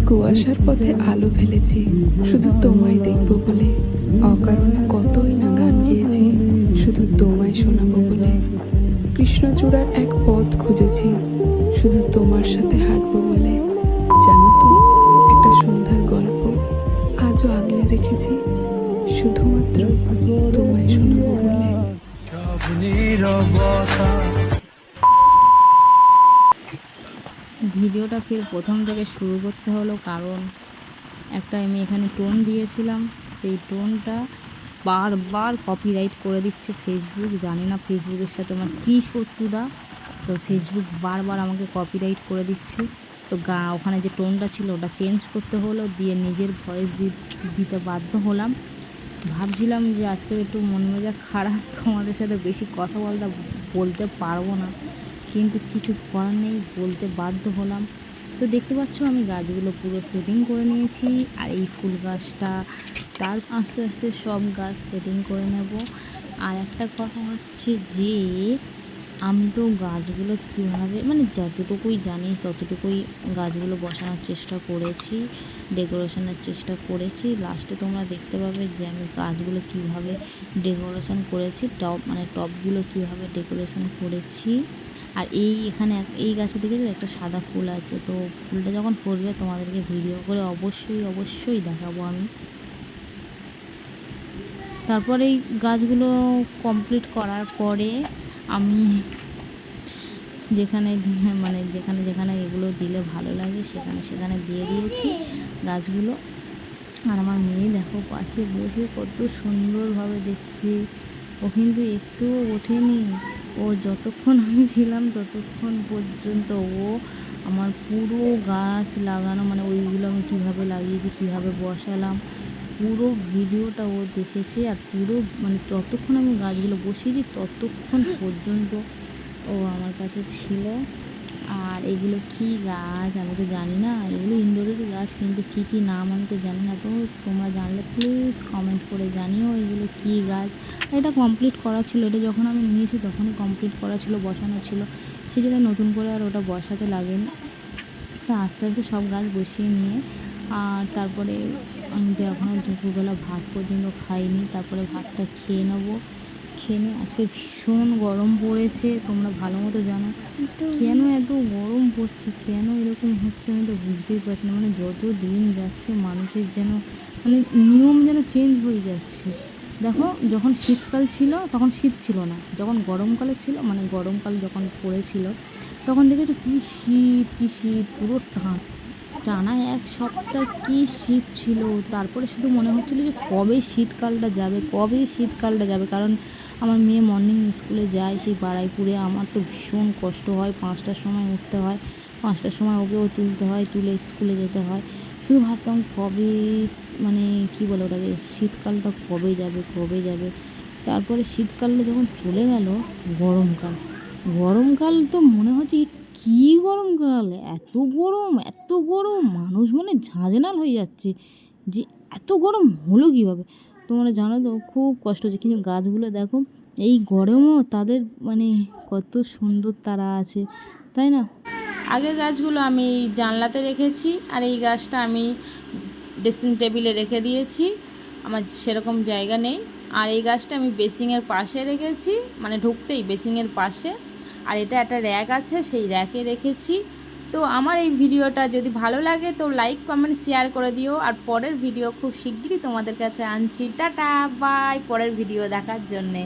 কুয়াশার পথে আলো ফেলেছি শুধু তোমায় দেখব বলে। অকারণে কতই না গান গেয়েছি শুধু তোমায় শোনাবো বলে। কৃষ্ণচূড়ার এক পথ খুঁজেছি শুধু তোমার সাথে হাঁটবো বলে। জানো তো, একটা সন্ধ্যার গল্প আজও আগলে রেখেছি শুধুমাত্র তোমায় শোনাবো বলে। ভিডিওটা ফের প্রথম থেকে শুরু করতে হলো, কারণ একটা আমি এখানে টোন দিয়েছিলাম, সেই টোনটা বারবার কপিরাইট করে দিচ্ছে ফেসবুক। জানি না ফেসবুকের সাথে আমার কী শত্রুতা, তো ফেসবুক বারবার আমাকে কপিরাইট করে দিচ্ছে। তো ওখানে যে টোনটা ছিল ওটা চেঞ্জ করতে হলো, দিয়ে নিজের ভয়েস দিতে বাধ্য হলাম। ভাবছিলাম যে আজকে একটু মন মেজাজ খারাপ, তোমাদের সাথে বেশি কথা বলতে পারবো না, কিন্তু কিছু করার নেই, বলতে বাধ্য হলাম। তো দেখতে পাচ্ছ আমি গাছগুলো পুরো সেটিং করে নিয়েছি, আর এই ফুল গাছটা তার আস্তে আস্তে সব গাছ সেটিং করে নেব। আর একটা কথা হচ্ছে যে আমি তো গাছগুলো কীভাবে, মানে যতটুকুই জানিস ততটুকুই গাছগুলো বসানোর চেষ্টা করেছি, ডেকোরেশনের চেষ্টা করেছি। লাস্টে তোমরা দেখতে পাবে যে আমি গাছগুলো কীভাবে ডেকোরেশন করেছি, টবগুলো কীভাবে ডেকোরেশন করেছি। আর এখানে এই গাছের দিকে একটা সাদা ফুল আছে, তো ফুলটা যখন ফুটবে তোমাদেরকে ভিডিও করে অবশ্যই দেখাবো আমি। তারপরে এই গাছগুলো কমপ্লিট করার পরে আমি যেখানে যেখানে এগুলো দিলে ভালো লাগে সেখানে দিয়ে দিয়েছি গাছগুলো। আর আমার মেয়ে দেখো পাশে বসে কত সুন্দরভাবে দেখছে। ও কিন্তু একটুও ওঠেনি, ও যতক্ষণ আমি ছিলাম ততক্ষণ পর্যন্ত ও আমার পুরো গাছ লাগানো, মানে ওইগুলো আমি কীভাবে লাগিয়েছি, কীভাবে বসালাম, পুরো ভিডিওটা ও দেখেছে। আর পুরো যতক্ষণ আমি গাছগুলো বসিয়েছি ততক্ষণ পর্যন্ত ও আমার কাছে ছিল। আর এগুলো কি গাছ আমি তো জানি না, এগুলো ইনডোরের গাছ, কিন্তু কি কি নাম আমি তো জানি না। তো তোমরা জানলে প্লিজ কমেন্ট করে জানিও এগুলো কি গাছ। এটা কমপ্লিট করা ছিল, এটা যখন আমি নিয়েছি তখনই কমপ্লিট করা ছিল, বসানো ছিল, সেই জন্য নতুন করে আর ওটা বসাতে লাগেনি। তো আস্তে আস্তে সব গাছ বসিয়ে নিয়ে আর তারপরে আমি যে এখনও দুপুরবেলা ভাত পর্যন্ত খাইনি, তারপরে ভাতটা খেয়ে নেবো। খেয়ে আজকে ভীষণ গরম পড়েছে, তোমরা ভালো মতো জানো কেন এত গরম পড়ছে, কেন এরকম হচ্ছে আমি তো বুঝতেই পারছি না। যত দিন যাচ্ছে মানুষের যেন নিয়ম যেন চেঞ্জ হয়ে যাচ্ছে। দেখো যখন শীতকাল ছিল তখন শীত ছিল না, যখন গরমকালে ছিল গরমকাল যখন পড়েছিল তখন দেখেছো কি শীত পুরো টানা এক সপ্তাহ কি শীত ছিল। তারপরে শুধু মনে হচ্ছিলো যে কবে শীতকালটা যাবে। কারণ আমার মেয়ে মর্নিং স্কুলে যায় সেই বারাইপুরে, আমার তো ভীষণ কষ্ট হয়, 5টার সময় উঠতে হয়, 5টার সময় ওকেও তুলতে হয়, তুলে স্কুলে যেতে হয়। শুধু ভাবতাম কবে কী বলে ওটাকে, শীতকালটা কবে যাবে। তারপরে শীতকালটা যখন চলে গেল, গরমকাল তো মনে হচ্ছে কী গরমকাল, এত গরম মানুষ ঝাঁঝনাল হয়ে যাচ্ছে যে এত গরম হলো কীভাবে। তোমরা জানো তো খুব কষ্ট হচ্ছে, কিন্তু গাছগুলো দেখো এই গরমেও তাদের কত সুন্দর তারা আছে, তাই না। আগের গাছগুলো আমি জানলাতে রেখেছি, আর এই গাছটা আমি ড্রেসিং টেবিলে রেখে দিয়েছি, আমার সেরকম জায়গা নেই। আর এই গাছটা আমি বেসিংয়ের পাশে রেখেছি, ঢুকতেই বেসিংয়ের পাশে। আর এটা একটা র্যাক আছে, সেই র্যাকে রেখেছি। তো আমার এই ভিডিওটা যদি ভালো লাগে তো লাইক কমেন্ট শেয়ার করে দিও। আর পরের ভিডিও খুব শিগগিরই তোমাদের কাছে আনছি। টাটা বাই, পরের ভিডিও দেখার জন্যে।